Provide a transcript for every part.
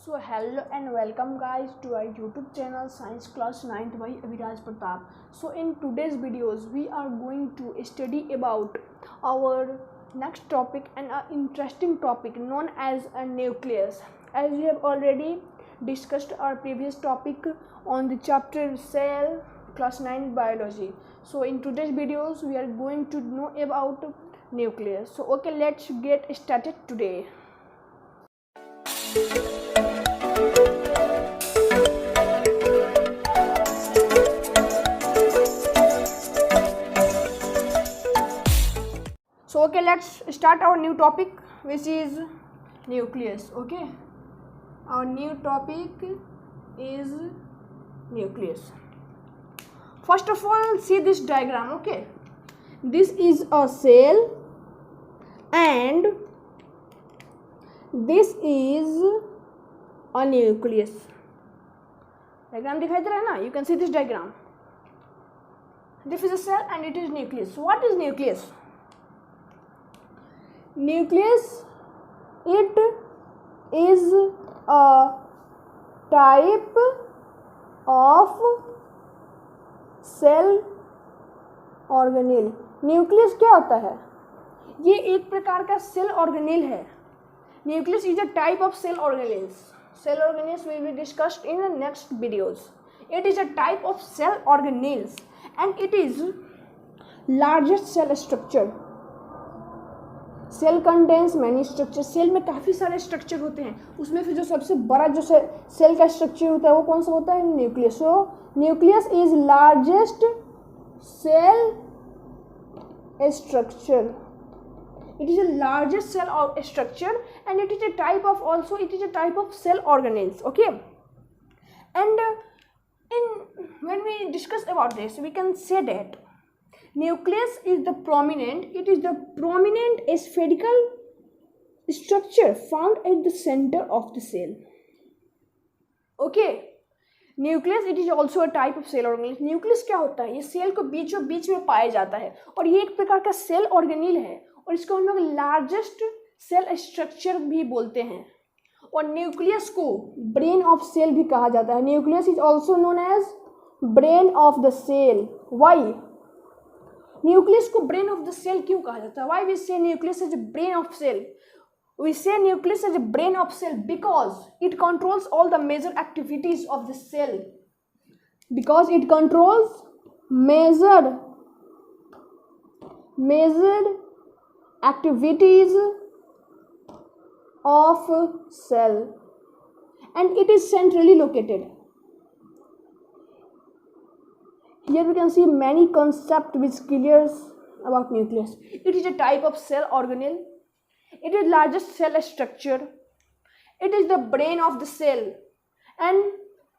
So hello and welcome guys to our YouTube channel Science Class 9th by Abhiraj Pratap. So in today's videos we are going to study about our next topic and an interesting topic known as a nucleus. As we have already discussed our previous topic on the chapter cell class 9 biology. So in today's videos we are going to know about nucleus. So okay, let's get started today. So okay, let's start our new topic, which is nucleus. Okay, our new topic is nucleus. First of all, see this diagram. Okay, this is a cell and this is a nucleus. Diagram दिखाई दे रहा है ना? You can see this diagram. This is a cell and it is nucleus. So what is nucleus? Nucleus, it is a type of cell organelle. Nucleus क्या होता है? ये एक प्रकार का सेल ऑर्गेनेल है. Nucleus is a type of cell organelles. Cell organelles will be discussed in the next videos. It is a type of cell organelles and it is largest cell structure. Cell contains many structure. Cell में काफ़ी सारे structure होते हैं, उसमें फिर जो सबसे बड़ा जो सेल का स्ट्रक्चर होता है वो कौन सा होता है? Nucleus. So nucleus is largest cell structure. It is the largest cell structure and it is a type of cell organelles. Okay, and when we discuss about this, we can say that nucleus is the prominent spherical structure found at the center of the cell. Okay, nucleus it is also a type of cell organelle. Nucleus क्या होता है? ये cell को बीचों बीच में पाया जाता है और ये एक प्रकार का सेल ऑर्गेनेल है और इसको हम लोग लार्जेस्ट सेल स्ट्रक्चर भी बोलते हैं. और न्यूक्लियस को ब्रेन ऑफ सेल भी कहा जाता है. Nucleus is also known as brain of the cell. Why? Nucleus को ब्रेन ऑफ द सेल क्यों कहा जाता है? Why we say nucleus is a brain of cell? We say nucleus is a brain of cell because it controls all the major activities of the cell. Because it controls measured activities of cell and it is centrally located. Here we can see many concepts which clears about nucleus. It is a type of cell organelle. It is largest cell structure. It is the brain of the cell and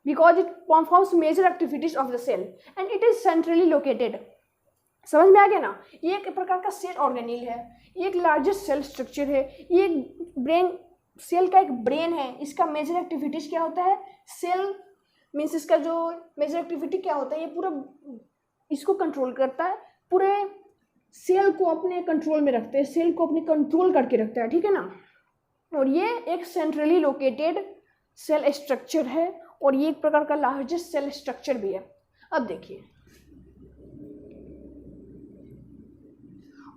because it performs major activities of the cell and it is centrally located. समझ में आ गया ना? ये एक प्रकार का cell organelle है, ये एक लार्जेस्ट सेल स्ट्रक्चर है, ये ब्रेन सेल का एक ब्रेन है. इसका मेजर एक्टिविटीज क्या होता है? सेल मीन्स इसका जो मेजर एक्टिविटी क्या होता है? ये पूरा इसको कंट्रोल करता है, पूरे सेल को अपने कंट्रोल में रखते हैं, सेल को अपने कंट्रोल करके रखता है. ठीक है ना? और ये एक सेंट्रली लोकेटेड सेल स्ट्रक्चर है और ये एक प्रकार का लार्जेस्ट सेल स्ट्रक्चर भी है. अब देखिए,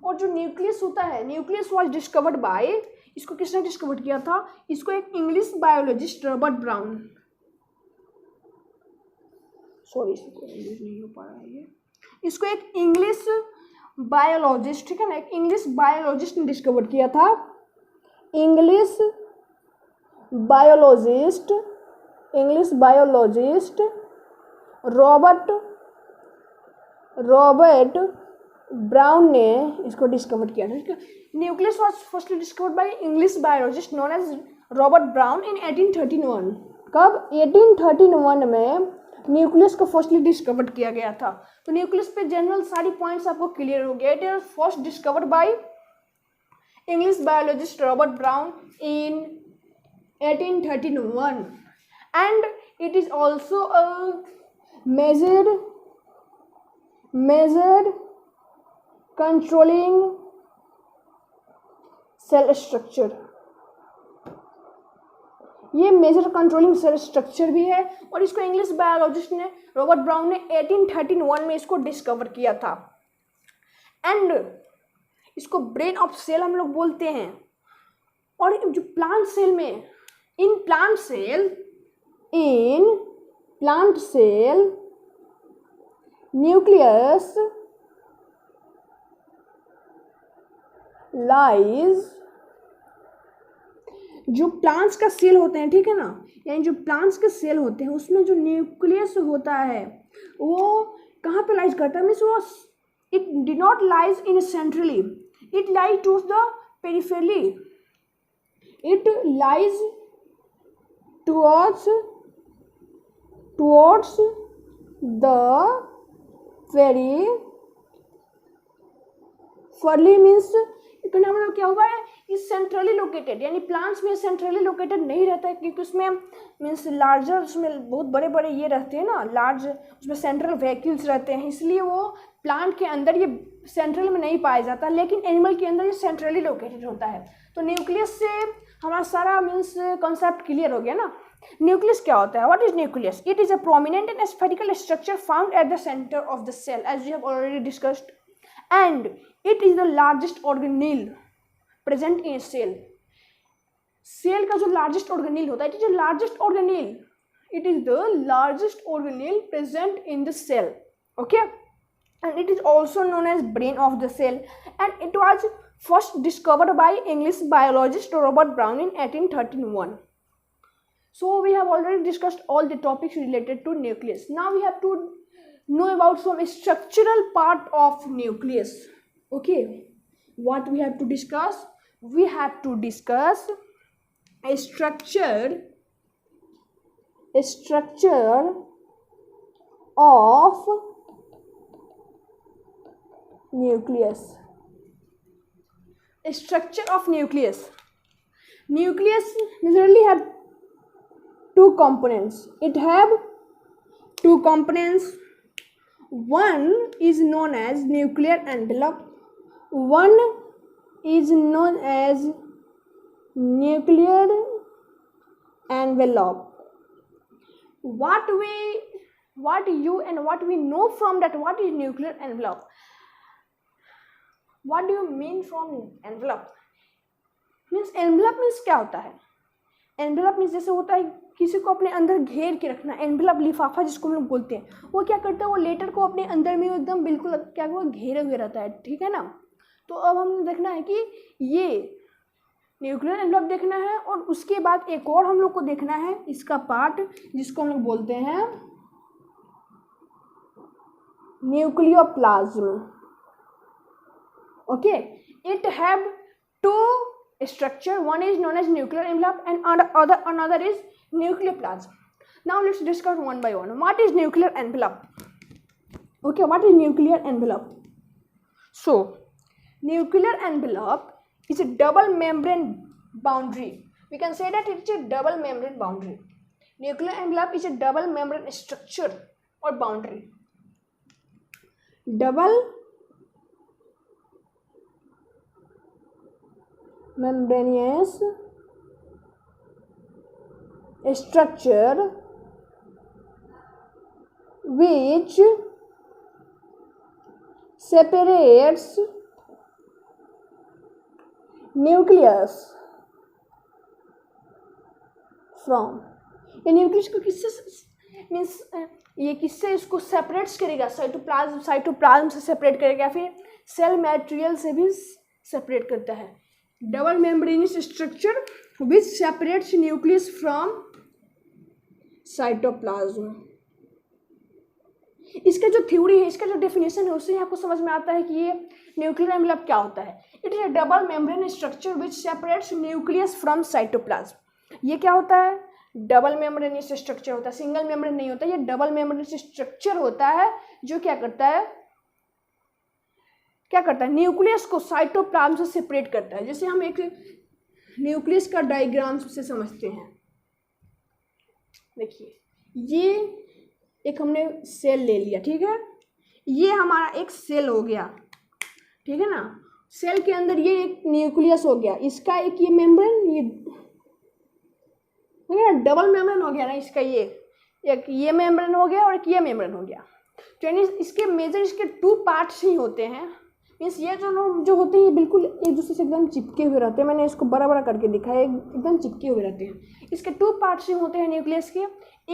और जो न्यूक्लियस होता है, न्यूक्लियस वाज डिस्कवर्ड बाय, इसको किसने डिस्कवर किया था? इसको एक English biologist Robert brown. Sorry, इसको इंग्लिश नहीं हो पा रहा है ये. इसको एक इंग्लिश बायोलॉजिस्ट, ठीक है ना, एक इंग्लिश बायोलॉजिस्ट ने डिस्कवर किया था. इंग्लिश बायोलॉजिस्ट रॉबर्ट ब्राउन ने इसको डिस्कवर किया था. Nucleus was firstly discovered by English biologist known as Robert Brown in 1831. कब? 1831 में न्यूक्लियस को फर्स्टली डिस्कवर किया गया था. तो न्यूक्लियस पे जनरल सारी पॉइंट्स आपको क्लियर हो गया. It is first discovered by English biologist Robert Brown in 1831 and it is also a measured controlling cell structure. ये मेजर कंट्रोलिंग सेल स्ट्रक्चर भी है और इसको इंग्लिश बायोलॉजिस्ट ने रॉबर्ट ब्राउन ने 1831 में इसको डिस्कवर किया था। एंड इसको ब्रेन ऑफ सेल हम लोग बोलते हैं। और जो प्लांट सेल में in plant cell nucleus lies, जो प्लांट्स का सेल होते हैं, ठीक है ना, यानी जो प्लांट्स के सेल होते हैं उसमें जो न्यूक्लियस होता है वो कहाँ पे लाइज करता है, मीन्स वो it did not lies in centrally, it lies to the peripherally, इट लाइज towards the periphery means कहने मतलब क्या हुआ है, इस सेंट्रली लोकेटेड, यानी प्लांट्स में सेंट्रली लोकेटेड नहीं रहता है क्योंकि उसमें मीन्स लार्जर, उसमें बहुत बड़े बड़े ये रहते हैं ना, लार्ज उसमें सेंट्रल वैक्यूल्स रहते हैं, इसलिए वो प्लांट के अंदर ये सेंट्रल में नहीं पाया जाता, लेकिन एनिमल के अंदर ये सेंट्रली लोकेटेड होता है। तो न्यूक्लियस से हमारा सारा मीन्स कॉन्सेप्ट क्लियर हो गया ना। न्यूक्लियस क्या होता है? What is nucleus? It is a prominent and spherical structure found at the centre of the cell as we have already discussed, and it is the largest organelle present in cell. Cell का जो largest organelle होता है, it is the largest organelle, it is the largest organelle present in the cell, okay, and it is also known as brain of the cell, and it was first discovered by English biologist Robert Brown in 1831. So we have already discussed all the topics related to nucleus. Now we have to know about some structural part of nucleus. Okay, what we have to discuss? We have to discuss a structure of nucleus. A structure of nucleus. Nucleus usually have two components. It have two components. One is known as nuclear envelope. One is known as nuclear envelope. What you and what we know from that, what is nuclear envelope? What do you mean from envelope? Means envelope means क्या होता है? Envelope means जैसे होता है किसी को अपने अंदर घेर के रखना, envelope लिफाफा जिसको हम लोग बोलते हैं, वो क्या करता है, वो लेटर को अपने अंदर में एकदम बिल्कुल क्या वो घेरे हुए रहता है, ठीक है ना। तो अब हम देखना है कि ये न्यूक्लियर एनवेलप देखना है, और उसके बाद एक और हम लोग को देखना है इसका पार्ट जिसको हम लोग बोलते हैं nucleoplasm. Okay, it have two structure. One is known as nuclear envelope and another is nucleoplasm. Now let's discuss one by one. What is nuclear envelope? Okay, what is nuclear envelope? So, nuclear envelope is a double membrane boundary. We can say that it's a double membrane boundary. Nuclear envelope is a double membrane structure or boundary. Double membranous structure which separates nucleus from, ये nucleus को किससे means ये किससे इसको separates करेगा, cytoplasm से separate करेगा, फिर सेल मटेरियल से भी सेपरेट करता है। Double membranous structure which separates nucleus from cytoplasm. इसका जो थ्योरी है, इसका जो डेफिनेशन है, उससे आपको समझ में आता है कि ये न्यूक्लियर एनवेलप क्या होता है। It is a double membrane structure which separates nucleus from cytoplasm. ये क्या होता है? डबल मेम्ब्रेनस स्ट्रक्चर होता है, सिंगल मेम्ब्रेन नहीं होता, ये डबल मेम्ब्रेनस स्ट्रक्चर होता है जो क्या करता है न्यूक्लियस को साइटोप्लाज्म से सेपरेट करता है। जैसे हम एक न्यूक्लियस का डायग्राम से समझते हैं, देखिए ये एक हमने सेल ले लिया, ठीक है, ये हमारा एक सेल हो गया, ठीक है ना। सेल के अंदर ये एक न्यूक्लियस हो गया, इसका एक ये मेम्ब्रेन, डबल मेम्ब्रेन हो गया ना इसका, ये एक ये मेम्ब्रेन हो गया और एक ये मेम्ब्रेन हो गया। तो यानी इसके मेजर इसके 2 पार्ट्स ही होते हैं। मीन्स ये जो होते हैं ये बिल्कुल एक दूसरे से एकदम चिपके हुए रहते हैं। मैंने इसको बड़ा बड़ा करके दिखाया, एकदम चिपके हुए रहते हैं। इसके 2 पार्ट्स ही होते हैं न्यूक्लियस के,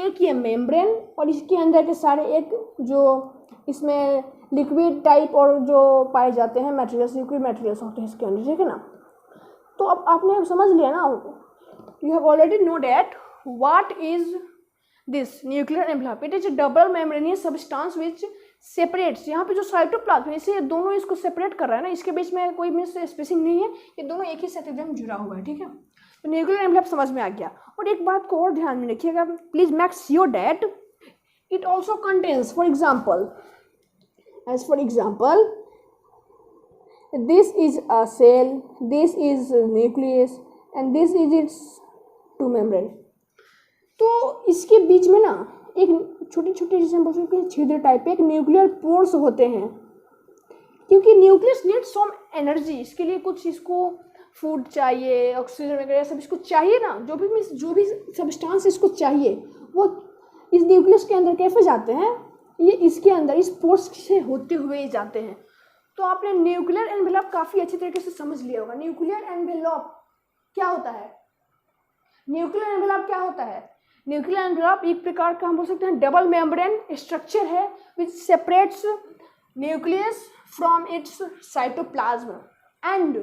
एक ये मेम्ब्रेन और इसके अंदर के सारे एक जो इसमें लिक्विड टाइप और जो पाए जाते हैं मटेरियल्स, लिक्विड मटेरियल्स होते हैं इसके अंदर, ठीक है ना। तो अब आपने समझ लिया ना, you have already know that what is this nuclear envelope. It is a double membranosus substance which separates. यहाँ पे जो साइटोप्लाज्म है इसे दोनों इसको सेपरेट कर रहा है ना, इसके बीच में कोई मीन्स स्पेसिंग नहीं है, ये दोनों एक ही साथ एकदम जुड़ा हुआ है, ठीक है। तो न्यूक्लियर एनवेलप समझ में आ गया। और एक बात को और ध्यान में रखिएगा, please make sure that it also contains, for example this is a cell, this is a nucleus and this is its 2 membrane। तो इसके बीच में ना एक छोटे छोटे जैसे हम बोल सकते हैं छिद्र टाइप एक न्यूक्लियर पोर्स होते हैं, क्योंकि न्यूक्लियस नीड सम एनर्जी। इसके लिए कुछ इसको फूड चाहिए, ऑक्सीजन वगैरह सब इसको चाहिए ना, जो भी सब्सटेंस इसको चाहिए वो इस न्यूक्लियस के अंदर कैसे जाते हैं, ये इसके अंदर इस पोर्स से होते हुए ही जाते हैं। तो आपने न्यूक्लियर एनवेलप काफ़ी अच्छी तरीके से समझ लिया होगा। न्यूक्लियर एनवेलप क्या होता है? न्यूक्लियर एनवेलप क्या होता है? न्यूक्लियर एनवेलप एक प्रकार का हम बोल सकते हैं डबल मेम्ब्रेन स्ट्रक्चर है which separates nucleus from its cytoplasm and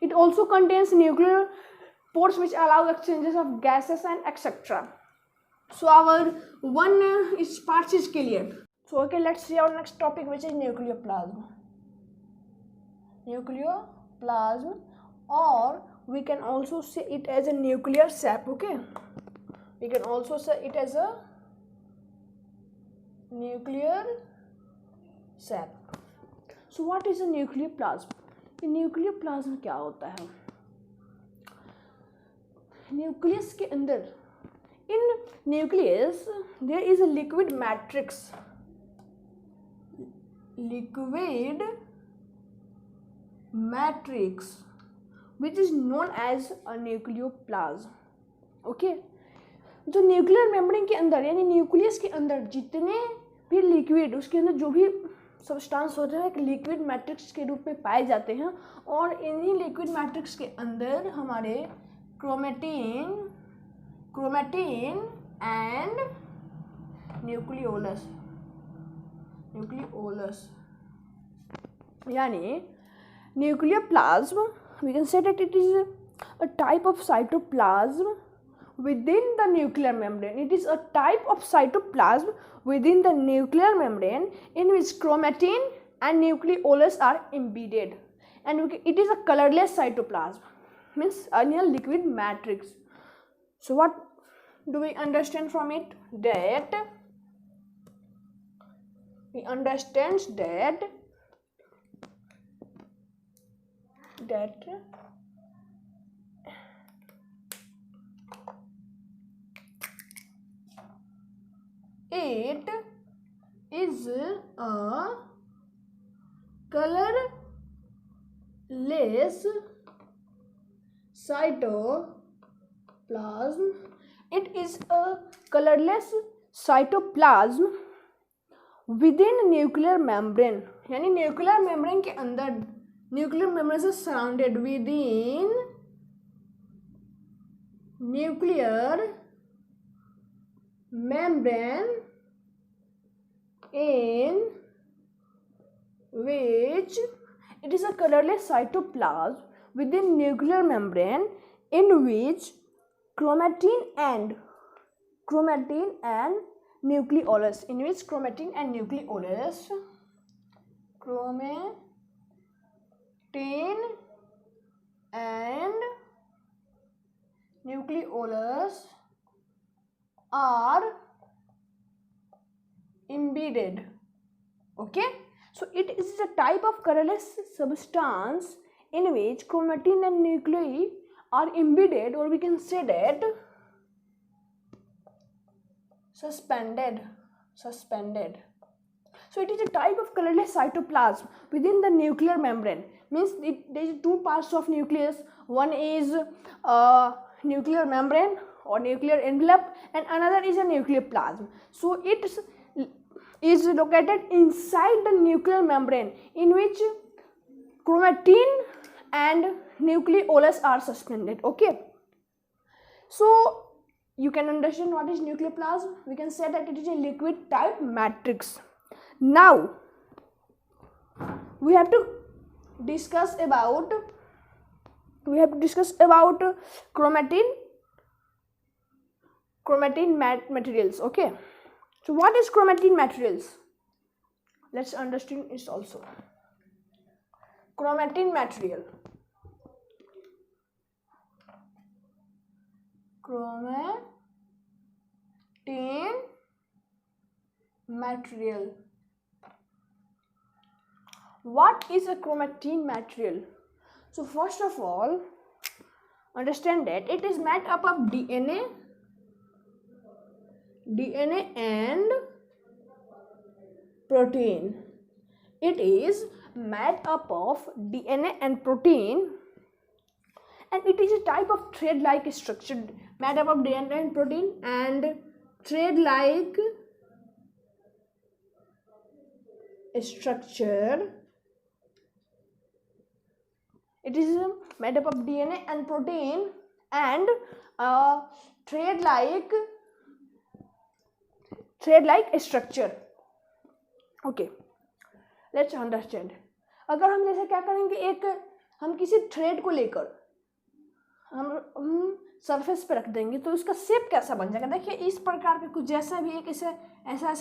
it also contains nuclear pores which allow exchanges of gases and etcetera. So our one is parts is clear. So okay, let's see our next topic, which is nucleoplasm. Nucleoplasm, or we can also say it as a nuclear sap. Okay, we can also say it as a nuclear sap. So what is a nucleoplasm? ये nucleoplasm क्या होता है? Nucleus के अंदर in nucleus there is a liquid matrix which is known as a nucleoplasm। Okay, जो nuclear membrane के अंदर यानी न्यूक्लियस के अंदर जितने भी लिक्विड, उसके अंदर जो भी सब्सटेंस होते हैं एक लिक्विड मैट्रिक्स के रूप में पाए जाते हैं, और इन्हीं लिक्विड मैट्रिक्स के अंदर हमारे क्रोमेटिन and nucleolus यानी nucleoplasm, we can say that it is a type of cytoplasm within the nuclear membrane. It is a type of cytoplasm within the nuclear membrane in which chromatin and nucleolus are embedded, and it is a colorless cytoplasm, means a liquid matrix. So what do we understand from it? That we understand that it is a colorless cytoplasm. It is a colorless cytoplasm within nuclear membrane, यानी nuclear membrane के अंदर, nuclear membrane से surrounded, within nuclear membrane in which it is a colorless cytoplasm within nuclear membrane in which chromatin and nucleolus are embedded. Okay, so it is a type of colorless substance in which chromatin and nuclei are embedded, or we can say that suspended. So it is a type of colorless cytoplasm within the nuclear membrane, means there is 2 parts of nucleus. One is nuclear membrane, or nuclear envelope, and another is a nucleoplasm. So it is located inside the nuclear membrane, in which chromatin and nucleolus are suspended. Okay, so you can understand what is nucleoplasm. We can say that it is a liquid type matrix. Now we have to discuss about chromatin materials. Okay, so what is chromatin materials? Let's understand it also. Chromatin material. What is a chromatin material? So first of all, understand that it is made up of DNA and protein. It is made up of DNA and protein, and it is a type of thread-like structure made up of DNA and protein and thread-like structure. It is made up of DNA and protein and thread-like structure. Okay, let's understand. अगर हम जैसे क्या करेंगे, हम किसी thread को लेकर हम सरफेस पे रख देंगे तो उसका शेप कैसा बन जाएगा. देखिए इस प्रकार का कुछ जैसा भी एक ऐसा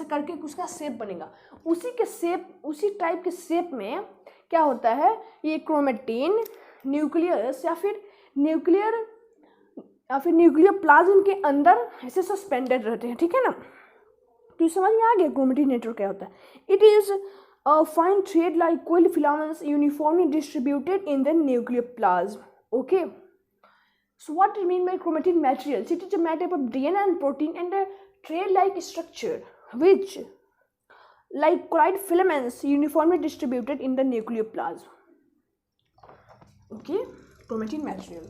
करके उसका शेप बनेगा. उसी टाइप के शेप में क्या होता है, ये क्रोमेटिन न्यूक्लियस या फिर न्यूक्लियोप्लाज्म के अंदर ऐसे सस्पेंडेड रहते हैं. ठीक है ना, तो समझ में आ गया क्रोमेटिन नेटवर्क क्या होता है. It is fine thread like coiled filaments uniformly distributed in the nucleoplasm. Okay, so what do you mean by chromatin materials? It is made up of DNA and protein and a thread-like structure which, like coiled filaments, uniformly distributed in the nucleoplasm. Okay, chromatin material.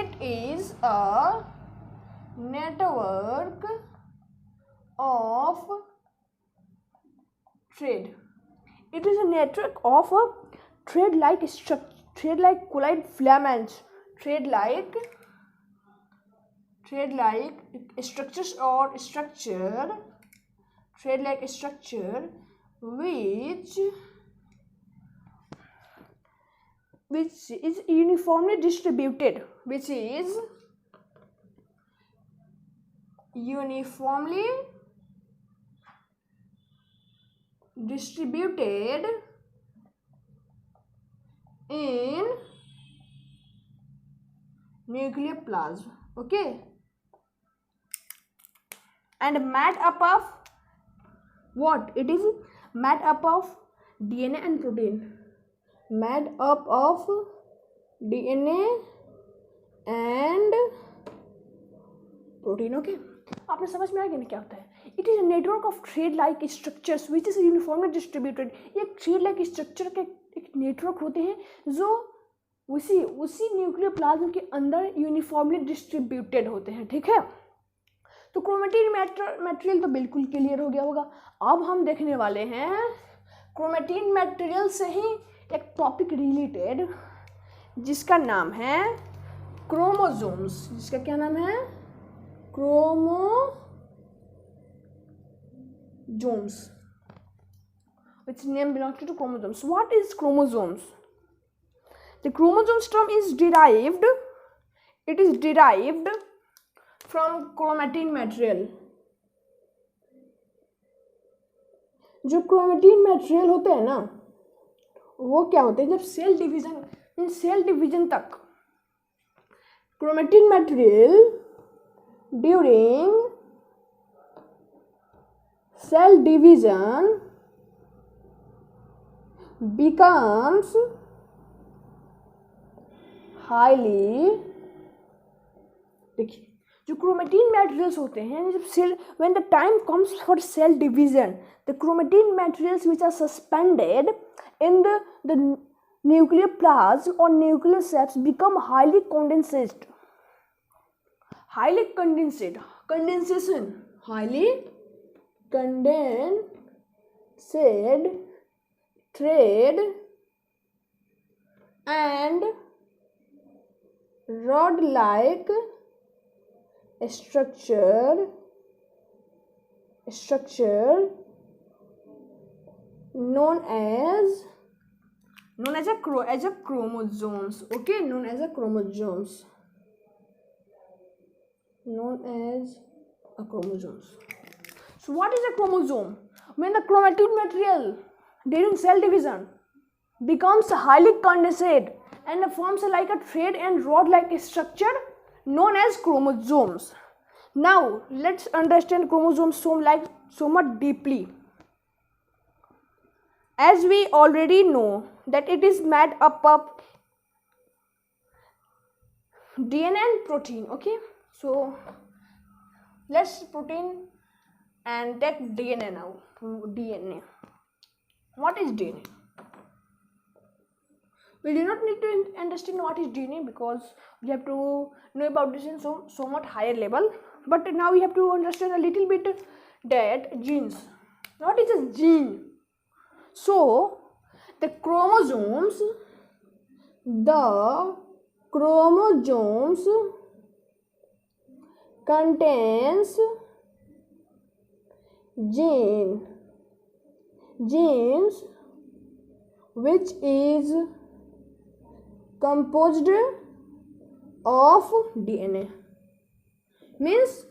It is a network of thread. It is a network of a thread-like structure, thread-like coiled filaments, thread-like structures or structure, thread-like structure which is uniformly distributed, in nucleoplasm. Okay, and made up of what? It is made up of DNA and protein. Made up of DNA and protein. Okay, आपने समझ में आ गया ना क्या होता है. It is a network of thread like structures which is uniformly distributed. ये thread like structure के एक नेटवर्क होते हैं जो उसी न्यूक्लियोप्लाज्म के अंदर यूनिफॉर्मली डिस्ट्रीब्यूटेड होते हैं. ठीक है, तो क्रोमेटिन मटेरियल तो बिल्कुल क्लियर हो गया होगा. अब हम देखने वाले हैं क्रोमेटिन मटेरियल से ही एक टॉपिक रिलेटेड जिसका नाम है क्रोमोसोम्स. जिसका क्या नाम है? chromosomes, which name belongs to chromosomes. What is chromosomes? The chromosomes term is derived from chromatin material. जो क्रोमेटिन मटेरियल होते हैं ना, वो क्या होते हैं, जब सेल डिवीजन तक chromatin material during cell division becomes highly, देखिए जो क्रोमेटिन मटेरियल्स होते हैं, जब cell when the time comes for cell division, the chromatin materials which are suspended in the nucleoplasm or nuclear cells become highly condensed. Highly condensed, condensation, highly condensed thread and rod-like structure known as a chromosomes. Okay, known as a chromosomes. So what is a chromosome? When the chromatin material during cell division becomes highly condensed and forms like a thread and rod-like structure known as chromosomes. Now let's understand chromosomes so much deeply. As we already know that it is made up of DNA and protein. Okay, so let's protein and take DNA now. DNA. What is DNA? We do not need to understand what is DNA because we have to know about this in so much higher level. But now we have to understand a little bit that genes. What is a gene? So the chromosomes contains genes which is composed of DNA. Means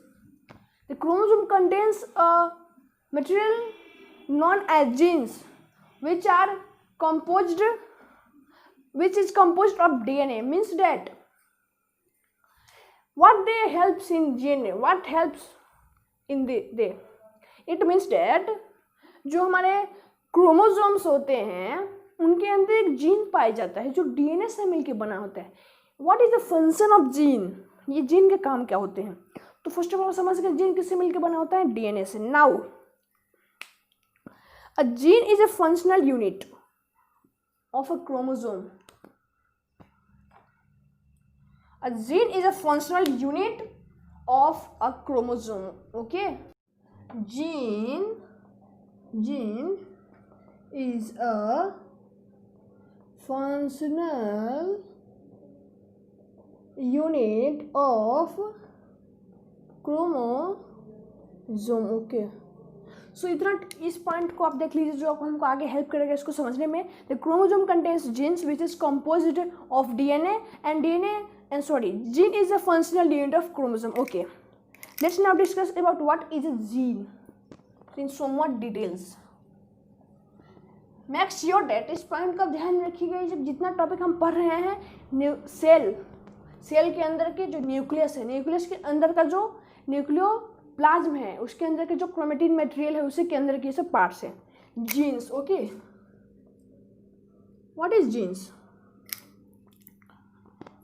the chromosome contains a material known as genes which is composed of DNA. Means that what they helps in DNA, what helps in the it means that जो हमारे chromosomes होते हैं उनके अंदर एक gene पाया जाता है जो डीएनए से मिलकर बना होता है. What is the function of gene? ये जीन के काम क्या होते हैं? तो फर्स्ट ऑफ ऑल समझ सकते हैं जीन किससे मिलकर बना होता है? डीएनए से. Now a gene is a functional unit of a chromosome. A gene is a functional unit of a chromosome. Okay, gene is a functional unit of chromosome. Okay, सो इतना इस पॉइंट को आप देख लीजिए जो आपको हमको आगे हेल्प करेगा इसको समझने में. The chromosome contains jeans which is composed of DNA and gene is a functional unit of chromosome. Okay, let's now discuss about what is a gene in somewhat details. Make sure that इस point का ध्यान रखिएगा. जब जितना topic हम पढ़ रहे हैं सेल के अंदर के जो न्यूक्लियस है, न्यूक्लियस के अंदर का जो न्यूक्लियोप्लाज्म है, उसके अंदर के जो क्रोमेटिन मटेरियल है उसी के अंदर के सब पार्ट्स हैं. Genes. Okay, what is genes?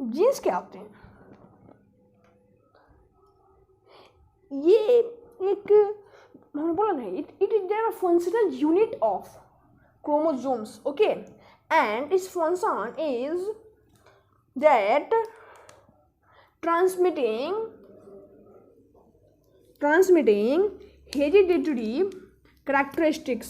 Genes क्या होते हैं? ये एक मैंने बोला ना, it is their functional unit of chromosomes. Okay, and its function is that transmitting hereditary characteristics.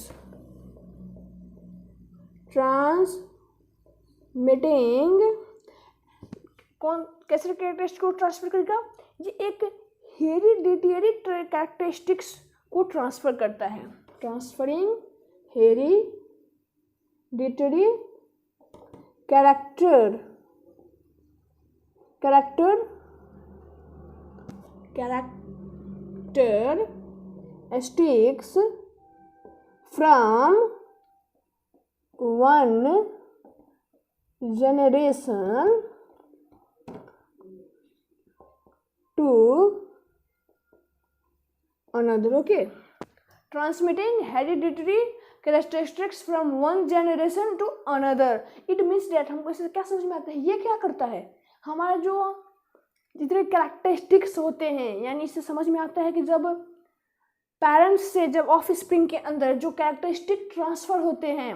कौन कैसे कैरेक्टरिस्टिक को ट्रांसफर करेगा? ये एक हेरिडिटरी कैरेक्टरिस्टिक्स को ट्रांसफर करता है. Transferring hereditary characteristics from one generation to another. Okay, transmitting hereditary characteristics from one generation to another. It means that हमको इससे क्या समझ में आता है? ये क्या करता है? हमारा जो जितने कैरेक्टरिस्टिक्स होते हैं, यानी इससे समझ में आता है कि जब पेरेंट्स से जब ऑफ स्प्रिंग के अंदर जो कैरेक्टरिस्टिक ट्रांसफर होते हैं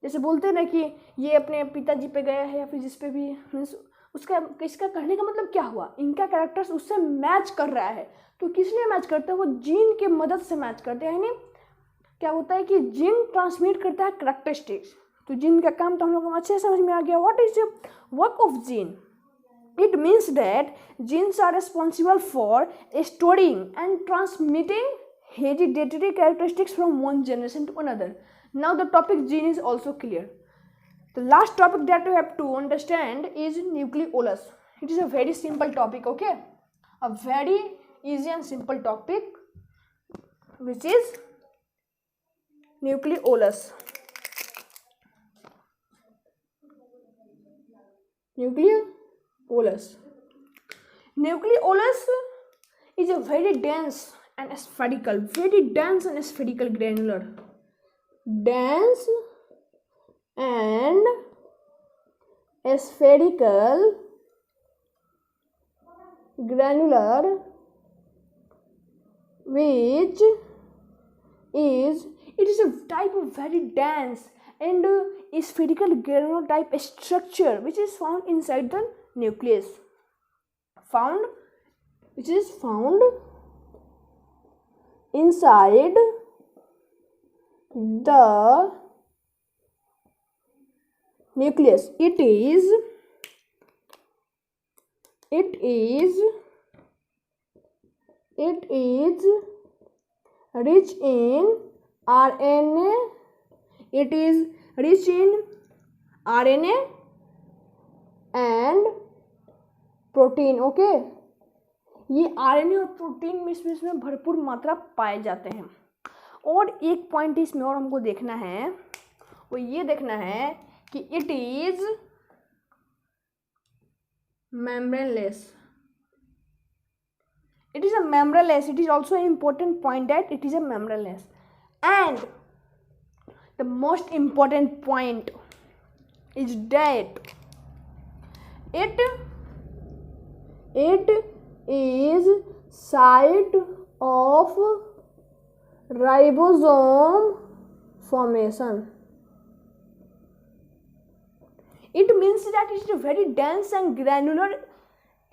जैसे बोलते हैं ना कि ये अपने पिताजी पे गया है या फिर जिस पे भी, मीन्स उसका किसका कहने का मतलब क्या हुआ, इनका कैरेक्टर्स उससे मैच कर रहा है। तो किस लिए मैच करते हैं, वो जीन के मदद से मैच करते हैं। यानी क्या होता है कि जीन ट्रांसमिट करता है कैरेक्टरिस्टिक्स। तो जीन का काम तो हम लोग को अच्छे से समझ में आ गया। What is the work of gene? It means that genes are responsible for storing and transmitting hereditary characteristics from one generation to another. Now the topic gene is also clear. The last topic that we have to understand is nucleolus. It is a very simple topic, okay? A very easy and simple topic, which is nucleolus. Nucleolus is a very dense and spherical granular, dense and spherical granular, which is, it is a type of very dense and spherical granular type structure which is found inside the nucleus, which is found inside the nucleus. It is rich in RNA. It is rich in RNA and protein, okay. ये RNA और protein में इसमें भरपूर मात्रा पाए जाते हैं। और एक पॉइंट इसमें और हमको देखना है, वो ये देखना है कि it is membraneless. It is a membraneless. It is also an important point that it is a membraneless. And the most important point is that it is site of ribosome formation. It means that it is a very dense and granular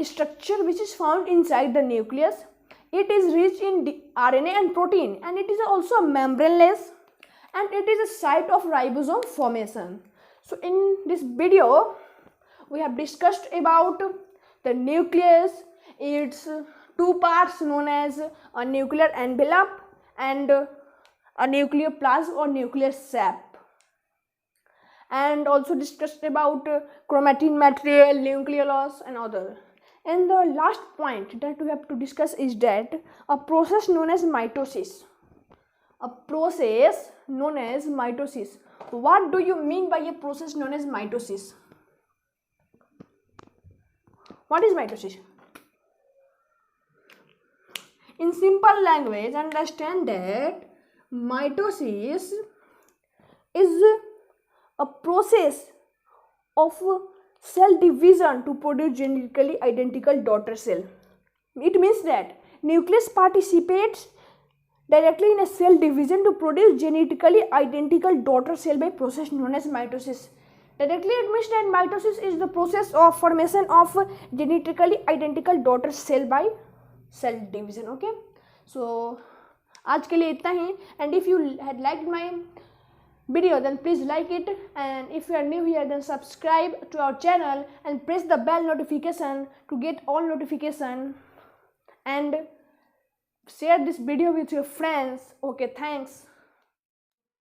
structure which is found inside the nucleus. It is rich in RNA and protein, and it is also membraneless, and it is a site of ribosome formation. So in this video we have discussed about the nucleus, its two parts known as a nuclear envelope and a nucleoplasm or nuclear sap, and also discussed about chromatin material, nucleolus and other. And the last point that we have to discuss is that a process known as mitosis. What do you mean by a process known as mitosis? What is mitosis? In simple language, understand that mitosis is a process of cell division to produce genetically identical daughter cell. It means that nucleus participates directly in a cell division to produce genetically identical daughter cell by process known as mitosis. Directly it means that mitosis is the process of formation of genetically identical daughter cell by cell division. Okay, so आज के लिए इतना ही, and if you had liked my video then please like it, and if you are new here then subscribe to our channel and press the bell notification to get all notification, and share this video with your friends. Okay, thanks.